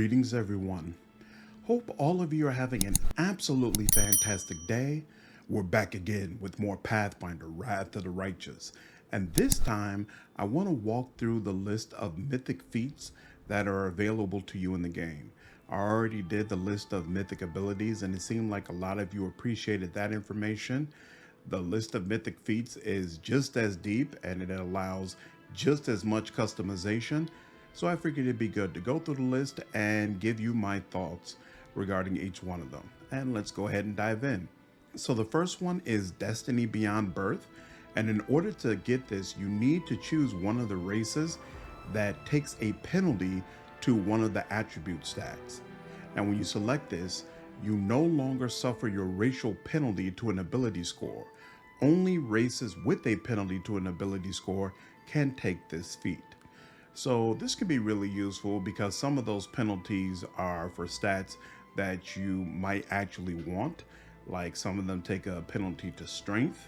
Greetings everyone. Hope all of you are having an absolutely fantastic day. We're back again with more Pathfinder Wrath of the Righteous. And this time I want to walk through the list of mythic feats that are available to you in the game. I already did the list of mythic abilities and it seemed like a lot of you appreciated that information. The list of mythic feats is just as deep and it allows just as much customization. So I figured it'd be good to go through the list and give you my thoughts regarding each one of them. And let's go ahead and dive in. So the first one is Destiny Beyond Birth. And in order to get this, you need to choose one of the races that takes a penalty to one of the attribute stats. And when you select this, you no longer suffer your racial penalty to an ability score. Only races with a penalty to an ability score can take this feat. So this can be really useful because some of those penalties are for stats that you might actually want. Like some of them take a penalty to strength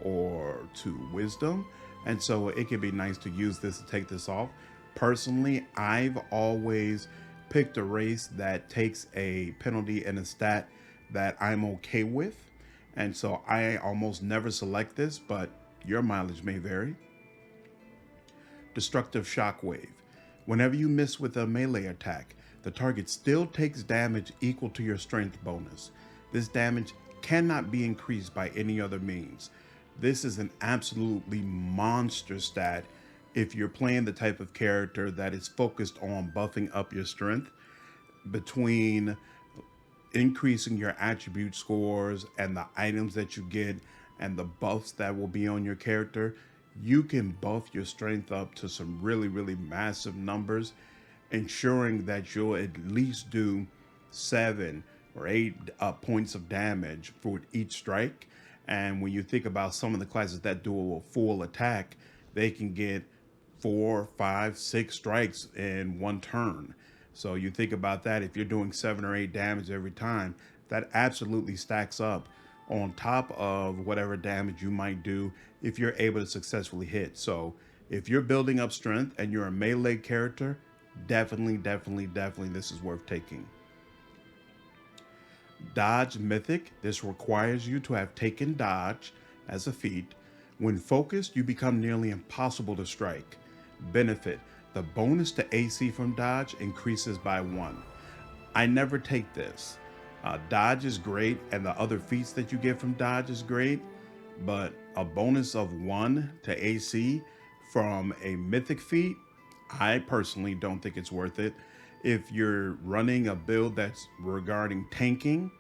or to wisdom. And so it can be nice to use this to take this off. Personally, I've always picked a race that takes a penalty and a stat that I'm okay with. And so I almost never select this, but your mileage may vary. Destructive Shockwave. Whenever you miss with a melee attack, the target still takes damage equal to your strength bonus. This damage cannot be increased by any other means. This is an absolutely monster stat if you're playing the type of character that is focused on buffing up your strength. Between increasing your attribute scores and the items that you get and the buffs that will be on your character, you can buff your strength up to some really massive numbers, ensuring that you'll at least do 7 or 8 points of damage for each strike. And when you think about some of the classes that do a full attack, they can get 4, 5, 6 strikes in one turn. So you think about that, if you're doing 7 or 8 damage every time, that absolutely stacks up on top of whatever damage you might do if you're able to successfully hit. So if you're building up strength and you're a melee character, definitely this is worth taking. Dodge Mythic. This requires you to have taken dodge as a feat. When focused, you become nearly impossible to strike. Benefit: the bonus to AC from dodge increases by 1. I never take this. Dodge is great and the other feats that you get from dodge is great, but a bonus of 1 to AC from a mythic feat, I personally don't think it's worth it. If you're running a build that's regarding tanking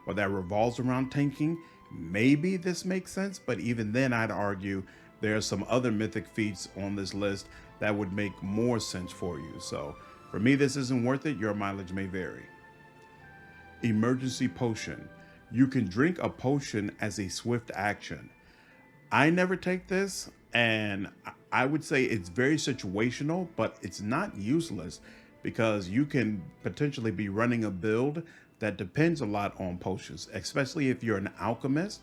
or that revolves around tanking, maybe this makes sense, but even then I'd argue there are some other mythic feats on this list that would make more sense for you. So for me, this isn't worth it. Your mileage may vary. Emergency Potion. You can drink a potion as a swift action. I never take this, and I would say it's very situational, but it's not useless because you can potentially be running a build that depends a lot on potions, especially if you're an alchemist,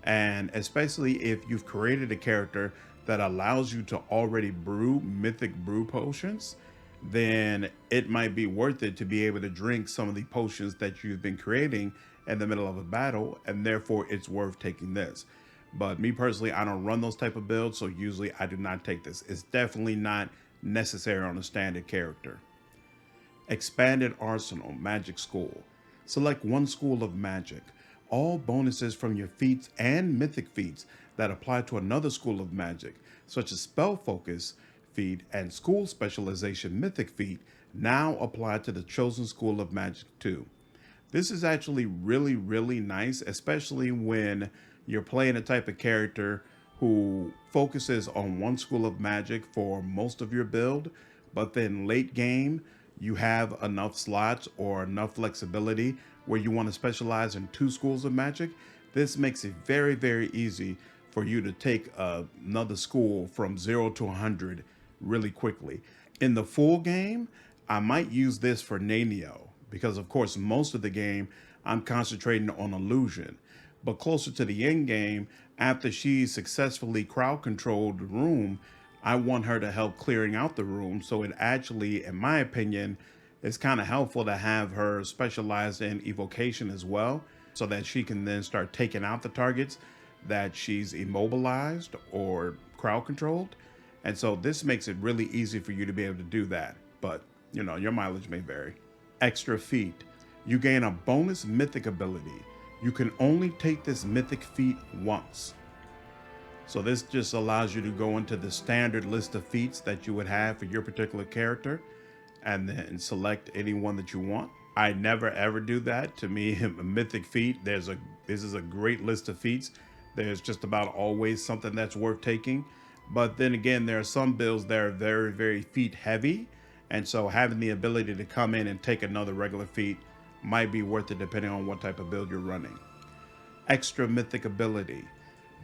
and especially if you've created a character that allows you to already brew mythic brew potions. Then it might be worth it to be able to drink some of the potions that you've been creating in the middle of a battle, and therefore it's worth taking this. But me personally, I don't run those type of builds, so usually I do not take this. It's definitely not necessary on a standard character. Expanded Arsenal Magic School. Select one school of magic. All bonuses from your feats and mythic feats that apply to another school of magic, such as spell focus feat and school specialization mythic feat, now apply to the chosen school of magic too. This is actually really nice, especially when you're playing a type of character who focuses on one school of magic for most of your build, but then late game you have enough slots or enough flexibility where you want to specialize in 2 schools of magic. This makes it very easy for you to take another school from 0 to 100 really quickly. In the full game, I might use this for Nanio because of course most of the game I'm concentrating on illusion, but closer to the end game, after she successfully crowd controlled the room, I want her to help clearing out the room. So it actually, in my opinion, it's kind of helpful to have her specialized in evocation as well, so that she can then start taking out the targets that she's immobilized or crowd controlled. And so this makes it really easy for you to be able to do that. But, you know, your mileage may vary. Extra feat. You gain a bonus mythic ability. You can only take this mythic feat once. So this just allows you to go into the standard list of feats that you would have for your particular character and then select any one that you want. I never ever do that. To me, a mythic feat, this is a great list of feats. There's just about always something that's worth taking. But then again, there are some builds that are very, very feat heavy. And so having the ability to come in and take another regular feat might be worth it depending on what type of build you're running. Extra mythic ability.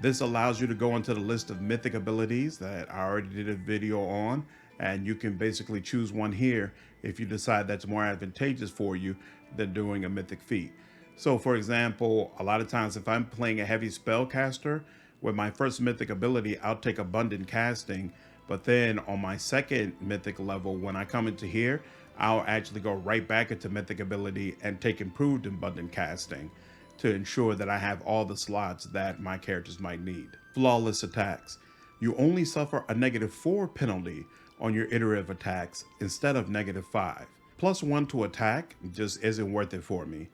This allows you to go into the list of mythic abilities that I already did a video on, and you can basically choose one here if you decide that's more advantageous for you than doing a mythic feat. So for example, a lot of times if I'm playing a heavy spellcaster, with my first mythic ability, I'll take abundant casting, but then on my second mythic level, when I come into here, I'll actually go right back into mythic ability and take improved abundant casting to ensure that I have all the slots that my characters might need. Flawless attacks. You only suffer a -4 penalty on your iterative attacks instead of -5. +1 to attack just isn't worth it for me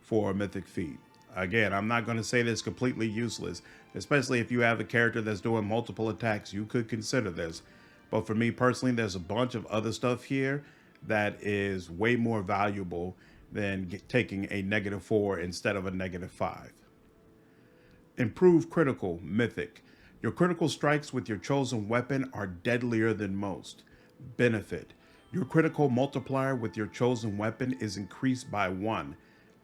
for a mythic feat. Again, I'm not going to say this completely useless, especially if you have a character that's doing multiple attacks. You could consider this. But for me personally, there's a bunch of other stuff here that is way more valuable than taking a -4 instead of a -5. Improved critical mythic. Your critical strikes with your chosen weapon are deadlier than most. Benefit. Your critical multiplier with your chosen weapon is increased by 1.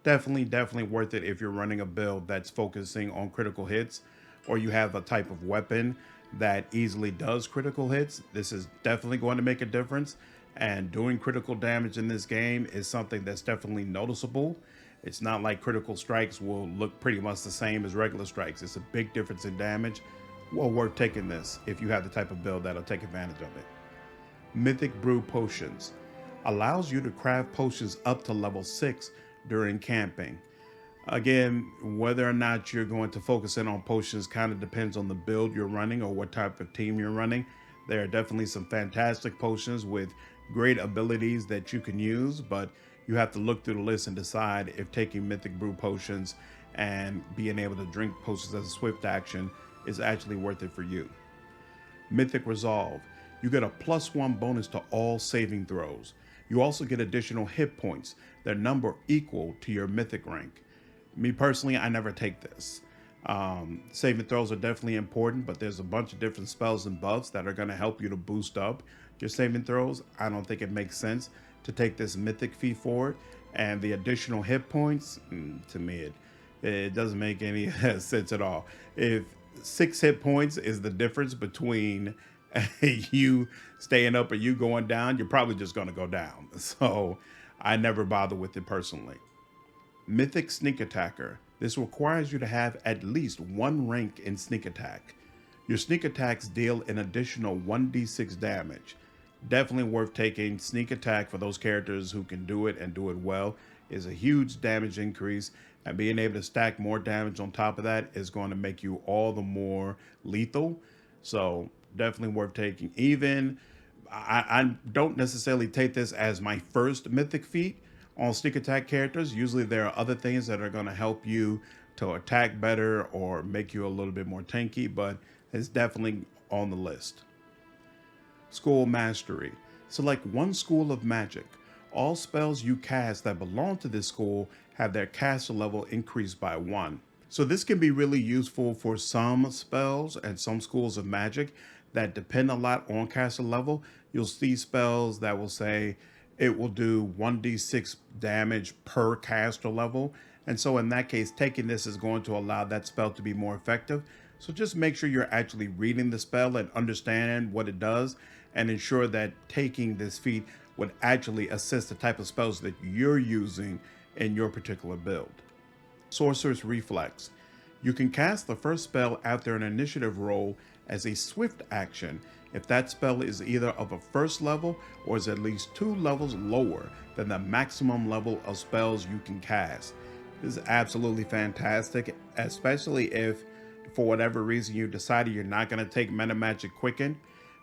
Definitely worth it if you're running a build that's focusing on critical hits, or you have a type of weapon that easily does critical hits. This is definitely going to make a difference, and doing critical damage in this game is something that's definitely noticeable. It's not like critical strikes will look pretty much the same as regular strikes. It's a big difference in damage. Well worth taking this if you have the type of build that'll take advantage of it. Mythic Brew potions. Allows you to craft potions up to level 6 during camping. Again, whether or not you're going to focus in on potions kind of depends on the build you're running or what type of team you're running. There are definitely some fantastic potions with great abilities that you can use, but you have to look through the list and decide if taking Mythic Brew potions and being able to drink potions as a swift action is actually worth it for you. Mythic Resolve. You get a +1 bonus to all saving throws. You also get additional hit points, their number equal to your mythic rank. Me personally, I never take this. Saving throws are definitely important, but there's a bunch of different spells and buffs that are going to help you to boost up your saving throws. I don't think it makes sense to take this mythic feat forward, and the additional hit points, to me, it doesn't make any sense at all. If 6 hit points is the difference between you staying up or you going down, you're probably just going to go down. So I never bother with it personally. Mythic Sneak Attacker. This requires you to have at least 1 rank in sneak attack. Your sneak attacks deal an additional 1d6 damage. Definitely worth taking. Sneak attack for those characters who can do it and do it well is a huge damage increase, and being able to stack more damage on top of that is going to make you all the more lethal. So definitely worth taking. Even I don't necessarily take this as my first mythic feat on sneak attack characters. Usually there are other things that are going to help you to attack better or make you a little bit more tanky, but it's definitely on the list. School Mastery. Select 1 school of magic. All spells you cast that belong to this school have their caster level increased by 1. So this can be really useful for some spells and some schools of magic that depend a lot on caster level. You'll see spells that will say it will do 1d6 damage per caster level. And so in that case, taking this is going to allow that spell to be more effective. So just make sure you're actually reading the spell and understanding what it does, and ensure that taking this feat would actually assist the type of spells that you're using in your particular build. Sorcerous Reflex. You can cast the first spell after an initiative roll as a swift action if that spell is either of a first level or is at least 2 levels lower than the maximum level of spells you can cast. This is absolutely fantastic, especially if for whatever reason you decided you're not going to take Meta Magic Quicken.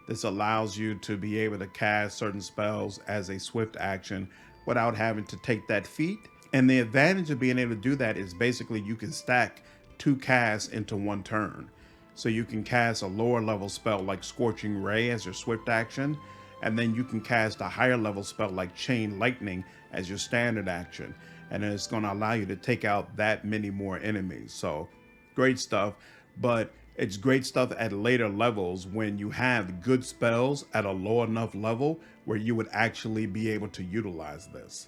This allows you to be able to cast certain spells as a swift action without having to take that feat. And the advantage of being able to do that is basically you can stack 2 casts into 1 turn. So you can cast a lower level spell like Scorching Ray as your swift action, and then you can cast a higher level spell like Chain Lightning as your standard action. And then it's going to allow you to take out that many more enemies. So great stuff, but it's great stuff at later levels when you have good spells at a low enough level where you would actually be able to utilize this.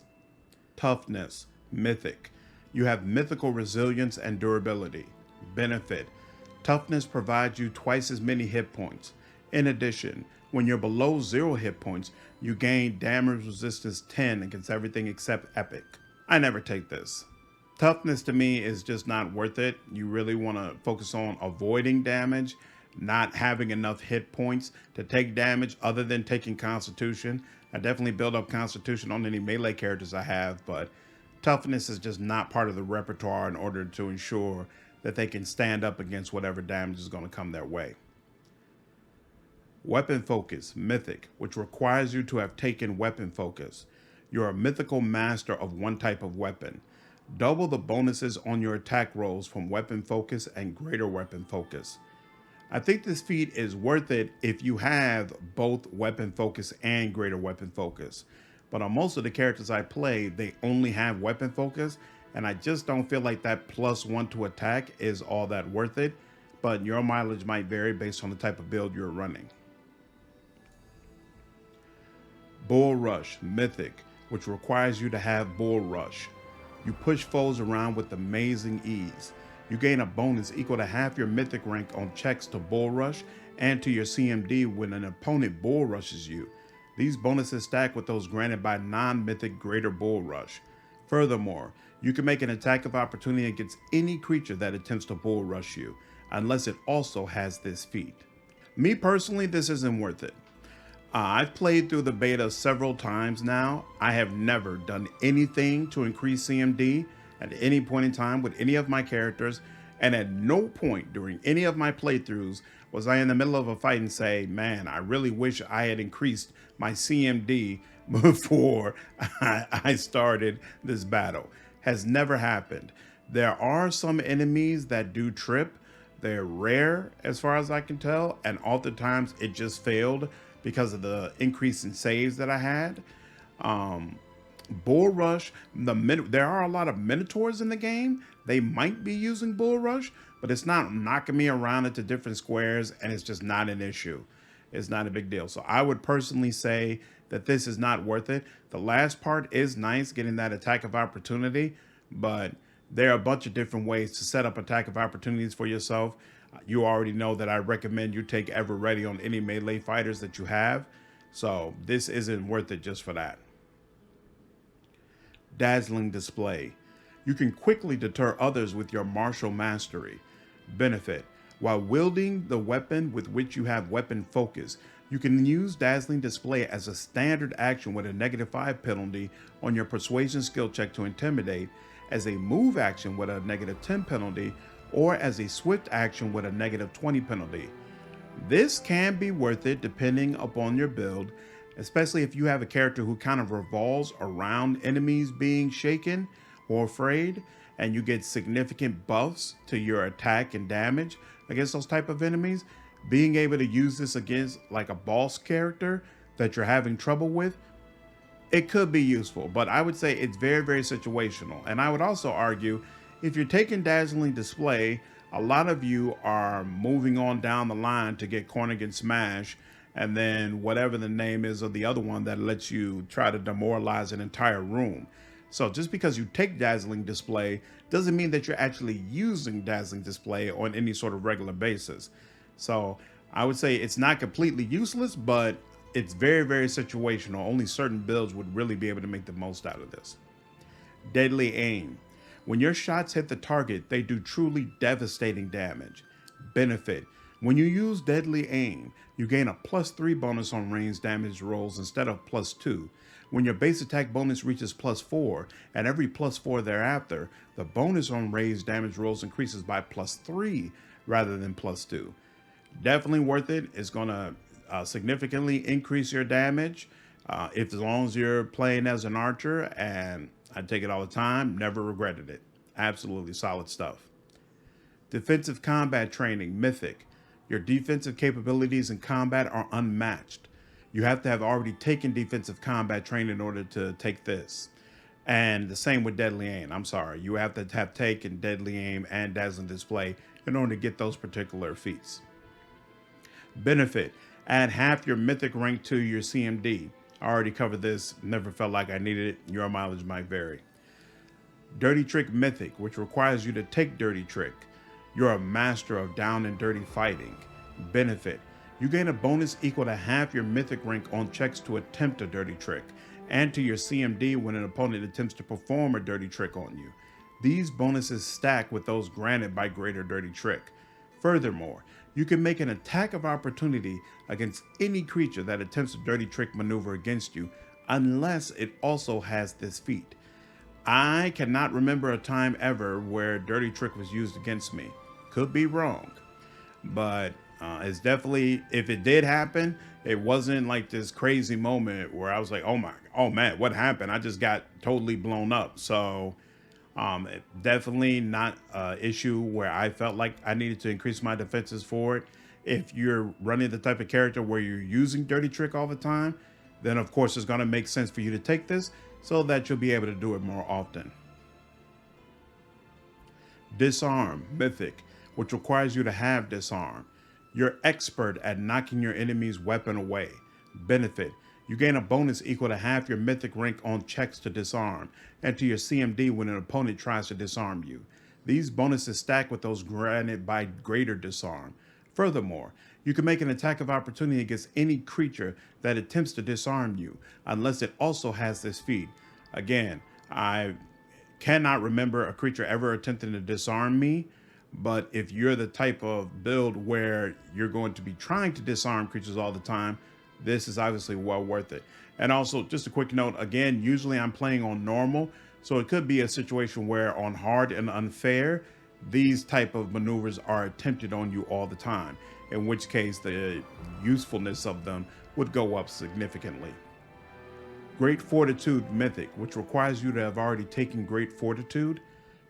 Toughness, Mythic. You have mythical resilience and durability. Benefit. Toughness provides you twice as many hit points. In addition, when you're below 0 hit points, you gain damage resistance 10 against everything except epic. I never take this. Toughness to me is just not worth it. You really want to focus on avoiding damage, not having enough hit points to take damage other than taking Constitution. I definitely build up Constitution on any melee characters I have, but Toughness is just not part of the repertoire in order to ensure that they can stand up against whatever damage is going to come their way. Weapon Focus, Mythic, which requires you to have taken Weapon Focus. You're a mythical master of one type of weapon. Double the bonuses on your attack rolls from Weapon Focus and Greater Weapon Focus. I think this feat is worth it if you have both Weapon Focus and Greater Weapon Focus. But on most of the characters I play, they only have Weapon Focus, and I just don't feel like that +1 to attack is all that worth it, but your mileage might vary based on the type of build you're running. Bull Rush, Mythic, which requires you to have Bull Rush. You push foes around with amazing ease. You gain a bonus equal to half your Mythic rank on checks to Bull Rush and to your CMD when an opponent Bull Rushes you. These bonuses stack with those granted by non-Mythic Greater Bull Rush. Furthermore, you can make an attack of opportunity against any creature that attempts to Bull Rush you, unless it also has this feat. Me personally, this isn't worth it. I've played through the beta several times now. I have never done anything to increase CMD at any point in time with any of my characters, and at no point during any of my playthroughs was I in the middle of a fight and say, man, I really wish I had increased my CMD before I started this battle. Has never happened. There are some enemies that do trip. They're rare as far as I can tell, and oftentimes it just failed because of the increase in saves that I had. Bull Rush, there are a lot of Minotaurs in the game. They might be using Bull Rush, but it's not knocking me around into different squares, and it's just not an issue. It's not a big deal. So I would personally say that this is not worth it. The last part is nice, getting that attack of opportunity, but there are a bunch of different ways to set up attack of opportunities for yourself. You already know that I recommend you take Ever Ready on any melee fighters that you have. So this isn't worth it just for that. Dazzling Display. You can quickly deter others with your martial mastery. Benefit. While wielding the weapon with which you have weapon focus, you can use Dazzling Display as a standard action with a -5 penalty on your persuasion skill check to intimidate, as a move action with a -10 penalty, or as a swift action with a -20 penalty. This can be worth it depending upon your build, especially if you have a character who kind of revolves around enemies being shaken or afraid, and you get significant buffs to your attack and damage against those type of enemies. Being able to use this against like a boss character that you're having trouble with, it could be useful, but I would say it's very, very situational. And I would also argue, if you're taking Dazzling Display, a lot of you are moving on down the line to get Cornered and Smash, and then whatever the name is of the other one that lets you try to demoralize an entire room. So just because you take Dazzling Display doesn't mean that you're actually using Dazzling Display on any sort of regular basis. So I would say it's not completely useless, but it's very, very situational. Only certain builds would really be able to make the most out of this. Deadly Aim. When your shots hit the target, they do truly devastating damage. Benefit. When you use Deadly Aim, you gain a +3 bonus on ranged damage rolls instead of +2. When your base attack bonus reaches +4, and every +4 thereafter, the bonus on ranged damage rolls increases by +3 rather than +2. Definitely worth it. It's going to significantly increase your damage as long as you're playing as an archer, and I take it all the time, never regretted it. Absolutely solid stuff. Defensive combat training, Mythic. Your defensive capabilities in combat are unmatched. You have to have already taken defensive combat training in order to take this. And the same with Deadly Aim. I'm sorry, you have to have taken Deadly Aim and Dazzling Display in order to get those particular feats. Benefit, add half your Mythic rank to your CMD. I already covered this, never felt like I needed it. Your mileage might vary. Dirty Trick Mythic, which requires you to take Dirty Trick. You're a master of down and dirty fighting. Benefit, you gain a bonus equal to half your Mythic rank on checks to attempt a Dirty Trick, and to your CMD when an opponent attempts to perform a Dirty Trick on you. These bonuses stack with those granted by Greater Dirty Trick. Furthermore, you can make an attack of opportunity against any creature that attempts a Dirty Trick maneuver against you, unless it also has this feat. I cannot remember a time ever where Dirty Trick was used against me. Could be wrong, but it's definitely, if it did happen, it wasn't like this crazy moment where I was like, oh man, what happened? I just got totally blown up. So definitely not an issue where I felt like I needed to increase my defenses for it. If you're running the type of character where you're using Dirty Trick all the time, then of course it's going to make sense for you to take this so that you'll be able to do it more often. Disarm, Mythic, which requires you to have Disarm. You're expert at knocking your enemy's weapon away. Benefit, you gain a bonus equal to half your Mythic rank on checks to disarm, and to your CMD when an opponent tries to disarm you. These bonuses stack with those granted by Greater Disarm. Furthermore, you can make an attack of opportunity against any creature that attempts to disarm you, unless it also has this feat. Again, I cannot remember a creature ever attempting to disarm me, but if you're the type of build where you're going to be trying to disarm creatures all the time, this is obviously well worth it. And also, just a quick note, again, usually I'm playing on normal, so it could be a situation where on hard and unfair, these type of maneuvers are attempted on you all the time, in which case the usefulness of them would go up significantly. Great Fortitude Mythic, which requires you to have already taken Great Fortitude.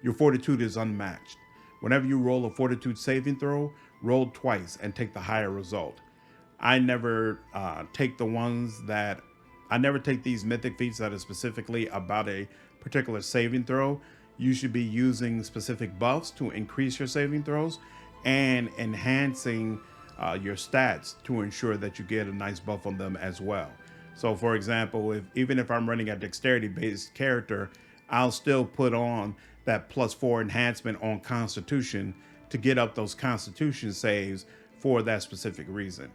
Your Fortitude is unmatched. Whenever you roll a Fortitude saving throw, roll twice and take the higher result. I never take these Mythic feats that are specifically about a particular saving throw. You should be using specific buffs to increase your saving throws and enhancing your stats to ensure that you get a nice buff on them as well. So for example, even if I'm running a dexterity based character, I'll still put on that +4 enhancement on Constitution to get up those Constitution saves for that specific reason.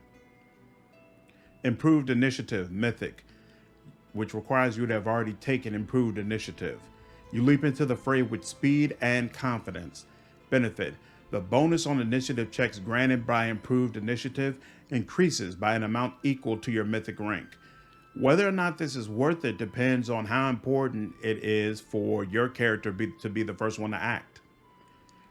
Improved Initiative Mythic, which requires you to have already taken Improved Initiative. You leap into the fray with speed and confidence. Benefit, the bonus on initiative checks granted by Improved Initiative increases by an amount equal to your Mythic rank. Whether or not this is worth it depends on how important it is for your character to be the first one to act.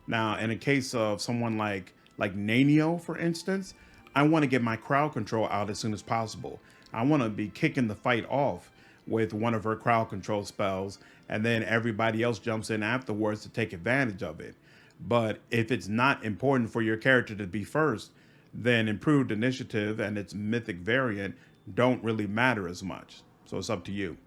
Now, in a case of someone like Nanio, for instance, I want to get my crowd control out as soon as possible. I want to be kicking the fight off with one of her crowd control spells, and then everybody else jumps in afterwards to take advantage of it. But if it's not important for your character to be first, then Improved Initiative and its Mythic variant don't really matter as much. So it's up to you.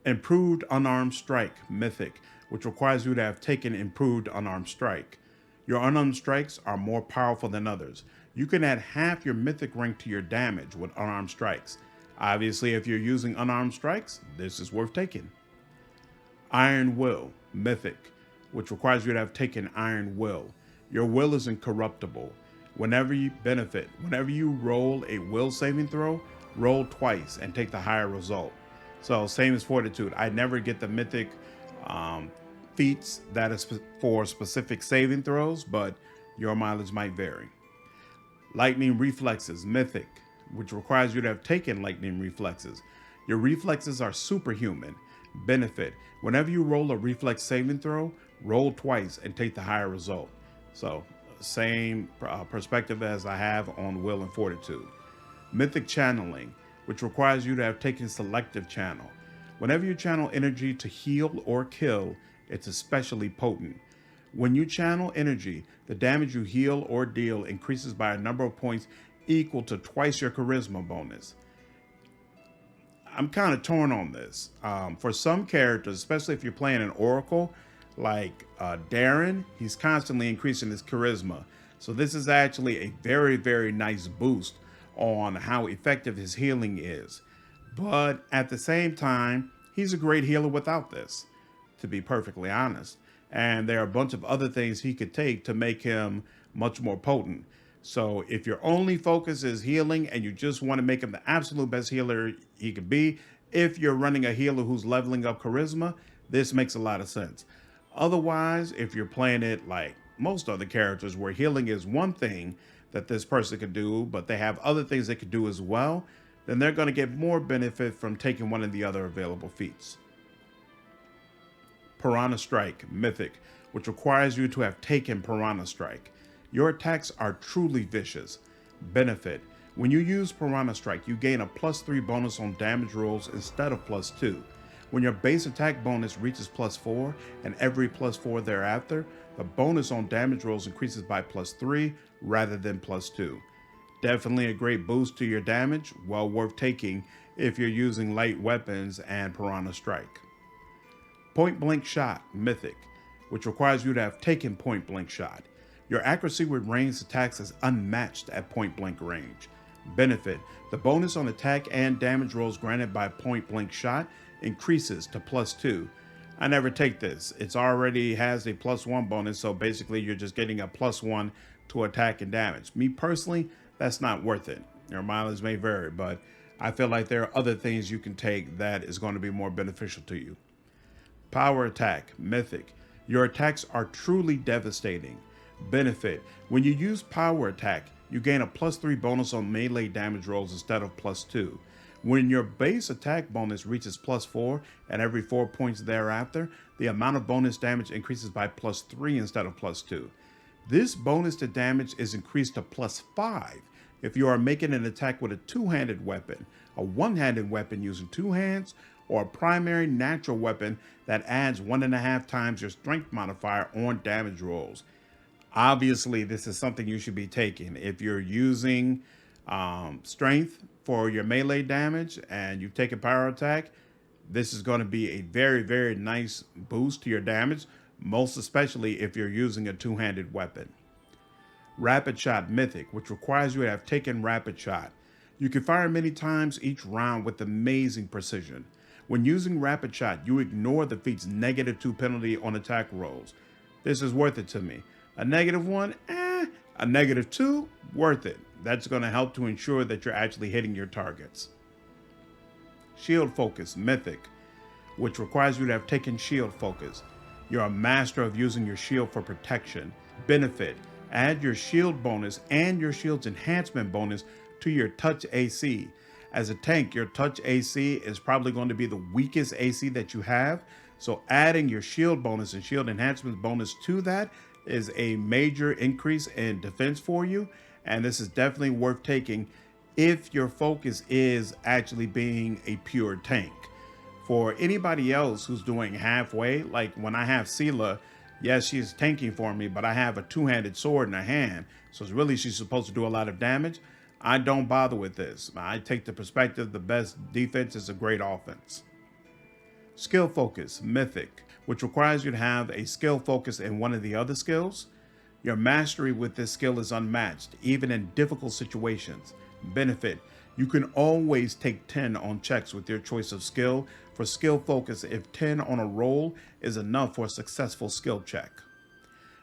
Improved Unarmed Strike Mythic, which requires you to have taken Improved Unarmed Strike. Your unarmed strikes are more powerful than others. You can add half your Mythic rank to your damage with unarmed strikes. Obviously, if you're using unarmed strikes, this is worth taking. Iron Will Mythic, which requires you to have taken Iron Will. Your will is incorruptible. Whenever you roll a will saving throw, roll twice and take the higher result. So same as Fortitude. I never get the Mythic feats that is for specific saving throws, but Your mileage might vary. Lightning Reflexes, Mythic, which requires you to have taken Lightning Reflexes. Your reflexes are superhuman. Benefit, whenever you roll a reflex saving throw, roll twice and take the higher result. So, same perspective as I have on Will and Fortitude. Mythic Channeling, which requires you to have taken Selective Channel. Whenever you channel energy to heal or kill, it's especially potent. When you channel energy, the damage you heal or deal increases by a number of points equal to twice your charisma bonus. I'm kind of torn on this. For some characters, especially if you're playing an Oracle, like Darren, he's constantly increasing his charisma. So this is actually a very, very nice boost on how effective his healing is. But at the same time, he's a great healer without this, to be perfectly honest. And there are a bunch of other things he could take to make him much more potent. So if your only focus is healing and you just want to make him the absolute best healer he could be, if you're running a healer who's leveling up charisma, this makes a lot of sense. Otherwise, if you're playing it like most other characters where healing is one thing that this person could do, but they have other things they could do as well, then they're going to get more benefit from taking one of the other available feats. Piranha Strike, Mythic, which requires you to have taken Piranha Strike. Your attacks are truly vicious. Benefit, when you use Piranha Strike, you gain a +3 bonus on damage rolls instead of +2. When your base attack bonus reaches +4 and every +4 thereafter, the bonus on damage rolls increases by +3 rather than +2. Definitely a great boost to your damage, well worth taking if you're using light weapons and Piranha Strike. Point Blank Shot, Mythic, which requires you to have taken Point Blank Shot. Your accuracy with ranged attacks is unmatched at point blank range. Benefit, the bonus on attack and damage rolls granted by Point Blank Shot increases to +2. I never take this. It's already has a +1 bonus, so basically you're just getting a +1 to attack and damage. Me personally, that's not worth it. Your mileage may vary, but I feel like there are other things you can take that is going to be more beneficial to you. Power Attack, Mythic. Your attacks are truly devastating. Benefit, when you use Power Attack, you gain a +3 bonus on melee damage rolls instead of +2. When your base attack bonus reaches +4 and every 4 points thereafter, the amount of bonus damage increases by +3 instead of +2. This bonus to damage is increased to +5 if you are making an attack with a two-handed weapon, a one-handed weapon using two hands, or a primary natural weapon that adds 1.5 times your strength modifier on damage rolls. Obviously, this is something you should be taking. If you're using strength for your melee damage and you've taken power attack, this is going to be a very, very nice boost to your damage, most especially if you're using a two-handed weapon. Rapid Shot, Mythic, which requires you to have taken Rapid Shot. You can fire many times each round with amazing precision. When using Rapid Shot, you ignore the feat's -2 penalty on attack rolls. This is worth it to me. A -1, a -2, worth it. That's going to help to ensure that you're actually hitting your targets. Shield Focus, Mythic, which requires you to have taken Shield Focus. You're a master of using your shield for protection. Benefit, add your shield bonus and your shield's enhancement bonus to your touch AC. As a tank, your touch AC is probably going to be the weakest AC that you have. So adding your shield bonus and shield enhancement bonus to that is a major increase in defense for you. And this is definitely worth taking if your focus is actually being a pure tank. For anybody else who's doing halfway, like when I have Sela, yes, she's tanking for me, but I have a two-handed sword in her hand. So it's really, she's supposed to do a lot of damage. I don't bother with this. I take the perspective the best defense is a great offense. Skill Focus, Mythic, which requires you to have a skill focus in one of the other skills. Your mastery with this skill is unmatched, even in difficult situations. Benefit, you can always take 10 on checks with your choice of skill. For skill focus, if 10 on a roll is enough for a successful skill check.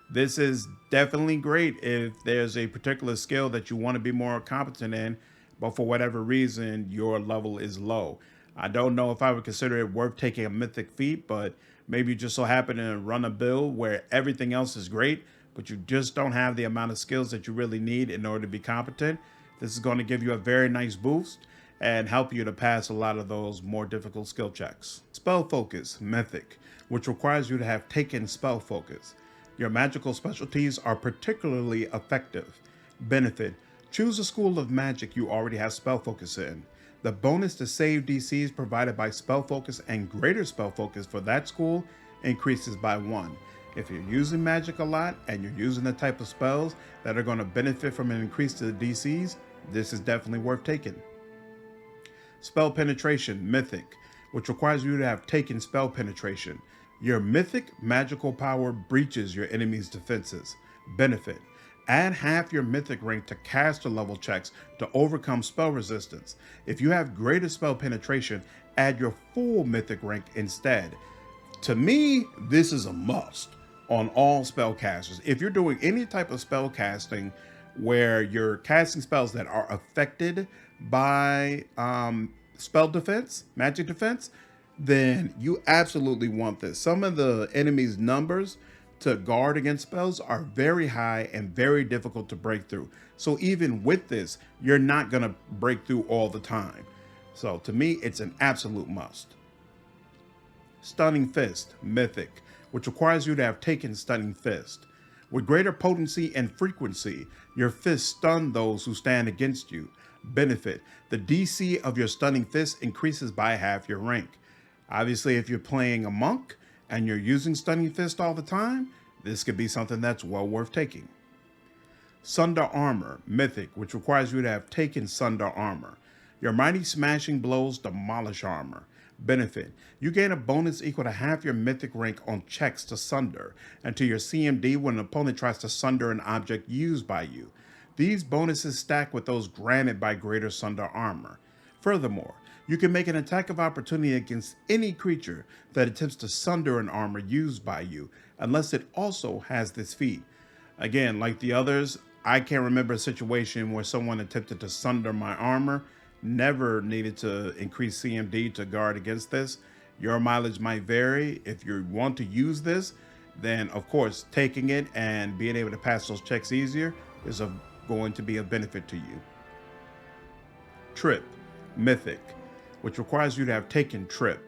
This is definitely great if there's a particular skill that you want to be more competent in, but for whatever reason, your level is low. I don't know if I would consider it worth taking a mythic feat, but maybe you just so happen to run a build where everything else is great, but you just don't have the amount of skills that you really need in order to be competent, this is going to give you a very nice boost and help you to pass a lot of those more difficult skill checks. Spell Focus, Mythic, which requires you to have taken Spell Focus. Your magical specialties are particularly effective. Benefit, choose a school of magic you already have Spell Focus in. The bonus to save DCs provided by Spell Focus and greater Spell Focus for that school increases by 1. If you're using magic a lot and you're using the type of spells that are going to benefit from an increase to the DCs, this is definitely worth taking. Spell Penetration, Mythic, which requires you to have taken Spell Penetration. Your mythic magical power breaches your enemy's defenses. Benefit, add half your mythic rank to caster level checks to overcome spell resistance. If you have greater spell penetration, add your full mythic rank instead. To me, this is a must on all spellcasters. If you're doing any type of spell casting where you're casting spells that are affected by spell defense, magic defense, then you absolutely want this. Some of the enemy's numbers to guard against spells are very high and very difficult to break through. So even with this, you're not going to break through all the time. So to me, it's an absolute must. Stunning Fist, Mythic, which requires you to have taken Stunning Fist. With greater potency and frequency, your fists stun those who stand against you. Benefit, the DC of your Stunning Fist increases by half your rank. Obviously, if you're playing a monk and you're using Stunning Fist all the time, this could be something that's well worth taking. Sunder Armor, Mythic, which requires you to have taken Sunder Armor. Your mighty smashing blows demolish armor. Benefit, you gain a bonus equal to half your mythic rank on checks to sunder and to your CMD when an opponent tries to sunder an object used by you. These bonuses stack with those granted by greater sunder armor. Furthermore, you can make an attack of opportunity against any creature that attempts to sunder an armor used by you, unless it also has this feat. Again, like the others, I can't remember a situation where someone attempted to sunder my armor. Never needed to increase CMD to guard against this. Your mileage might vary. If you want to use this, then of course, taking it and being able to pass those checks easier is going to be a benefit to you. Trip, Mythic, which requires you to have taken Trip.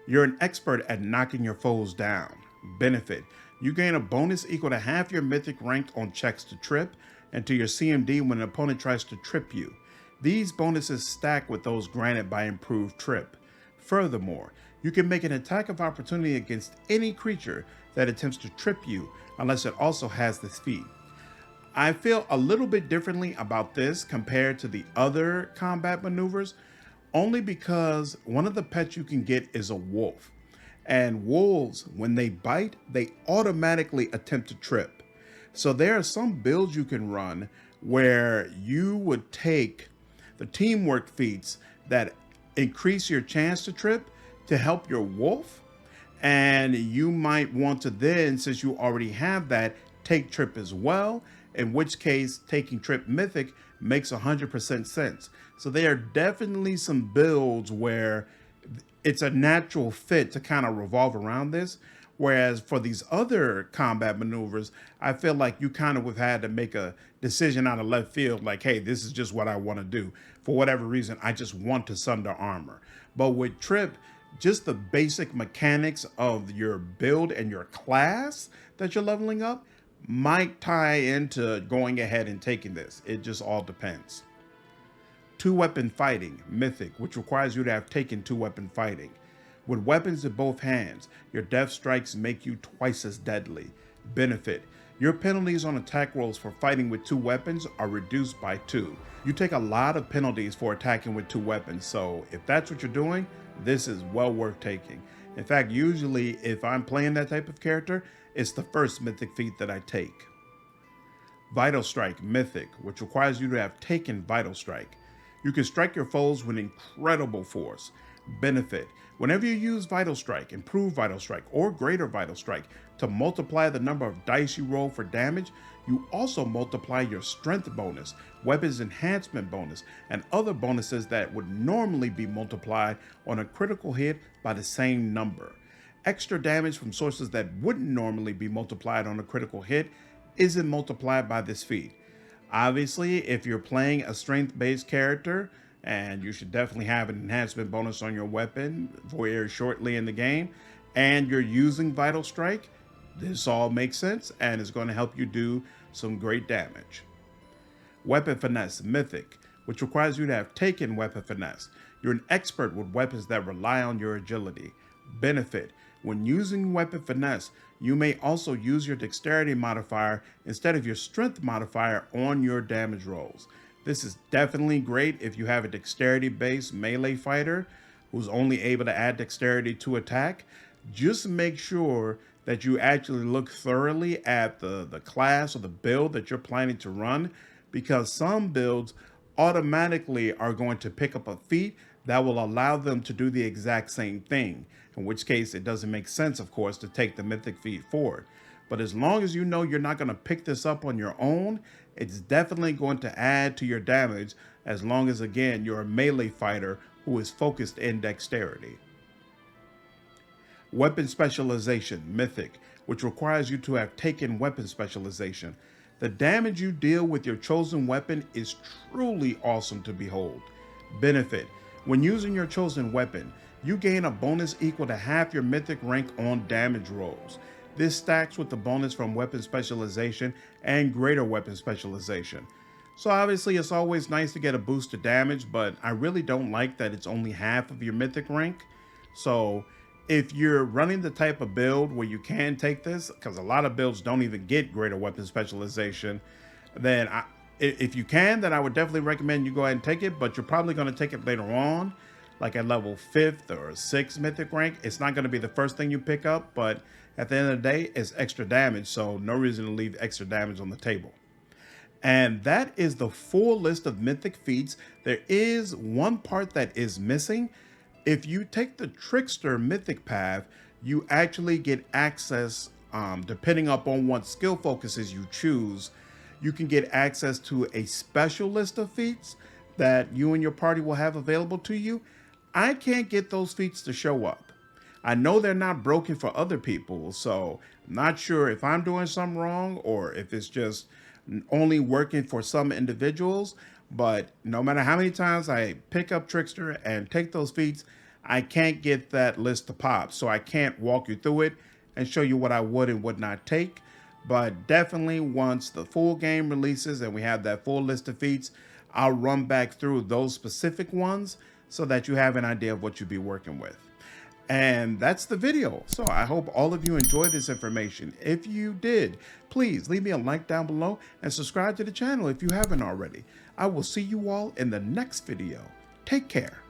You're an expert at knocking your foes down. Benefit, you gain a bonus equal to half your mythic rank on checks to trip and to your CMD when an opponent tries to trip you. These bonuses stack with those granted by improved trip. Furthermore, you can make an attack of opportunity against any creature that attempts to trip you unless it also has this feat. I feel a little bit differently about this compared to the other combat maneuvers, only because one of the pets you can get is a wolf. And wolves, when they bite, they automatically attempt to trip. So there are some builds you can run where you would take the teamwork feats that increase your chance to trip to help your wolf. And you might want to then, since you already have that, take trip as well, in which case taking trip mythic makes 100% sense. So there are definitely some builds where it's a natural fit to kind of revolve around this. Whereas for these other combat maneuvers, I feel like you kind of have had to make a decision out of left field, like, hey, this is just what I want to do. For whatever reason, I just want to sunder armor. But with Trip, just the basic mechanics of your build and your class that you're leveling up might tie into going ahead and taking this. It just all depends. Two-weapon fighting, Mythic, which requires you to have taken two-weapon fighting. With weapons in both hands, your death strikes make you twice as deadly. Benefit, your penalties on attack rolls for fighting with two weapons are reduced by 2. You take a lot of penalties for attacking with two weapons, so if that's what you're doing, this is well worth taking. In fact, usually if I'm playing that type of character, it's the first Mythic feat that I take. Vital Strike, Mythic, which requires you to have taken Vital Strike. You can strike your foes with incredible force. Benefit, whenever you use Vital Strike, Improved Vital Strike, or Greater Vital Strike to multiply the number of dice you roll for damage, you also multiply your Strength bonus, Weapons Enhancement bonus, and other bonuses that would normally be multiplied on a critical hit by the same number. Extra damage from sources that wouldn't normally be multiplied on a critical hit isn't multiplied by this feat. Obviously, if you're playing a strength-based character, and you should definitely have an enhancement bonus on your weapon very shortly in the game, and you're using Vital Strike, this all makes sense and is going to help you do some great damage. Weapon Finesse Mythic, which requires you to have taken Weapon Finesse. You're an expert with weapons that rely on your agility. Benefit: when using Weapon Finesse, you may also use your Dexterity modifier instead of your Strength modifier on your damage rolls. This is definitely great if you have a Dexterity-based melee fighter who's only able to add Dexterity to attack. Just make sure that you actually look thoroughly at the class or the build that you're planning to run, because some builds automatically are going to pick up a feat that will allow them to do the exact same thing, in which case it doesn't make sense, of course, to take the Mythic feat forward. But as long as you know you're not going to pick this up on your own, it's definitely going to add to your damage, as long as, again, you're a melee fighter who is focused in dexterity. Weapon Specialization Mythic, which requires you to have taken Weapon Specialization. The damage you deal with your chosen weapon is truly awesome to behold. Benefit: when using your chosen weapon, you gain a bonus equal to half your Mythic rank on damage rolls. This stacks with the bonus from Weapon Specialization and Greater Weapon Specialization. So obviously it's always nice to get a boost to damage, but I really don't like that it's only half of your Mythic rank. So if you're running the type of build where you can take this, because a lot of builds don't even get Greater Weapon Specialization, then if you can, then I would definitely recommend you go ahead and take it, but you're probably going to take it later on, like at level 5th or 6th Mythic rank. It's not going to be the first thing you pick up, but at the end of the day, it's extra damage, so no reason to leave extra damage on the table. And that is the full list of Mythic feats. There is one part that is missing. If you take the Trickster Mythic path, you actually get access, depending upon what skill focuses you choose, you can get access to a special list of feats that you and your party will have available to you. I can't get those feats to show up. I know they're not broken for other people, so I'm not sure if I'm doing something wrong or if it's just only working for some individuals, but no matter how many times I pick up Trickster and take those feats, I can't get that list to pop, so I can't walk you through it and show you what I would and would not take. But definitely once the full game releases and we have that full list of feats, I'll run back through those specific ones so that you have an idea of what you'll be working with. And that's the video. So I hope all of you enjoyed this information. If you did, please leave me a like down below and subscribe to the channel if you haven't already. I will see you all in the next video. Take care.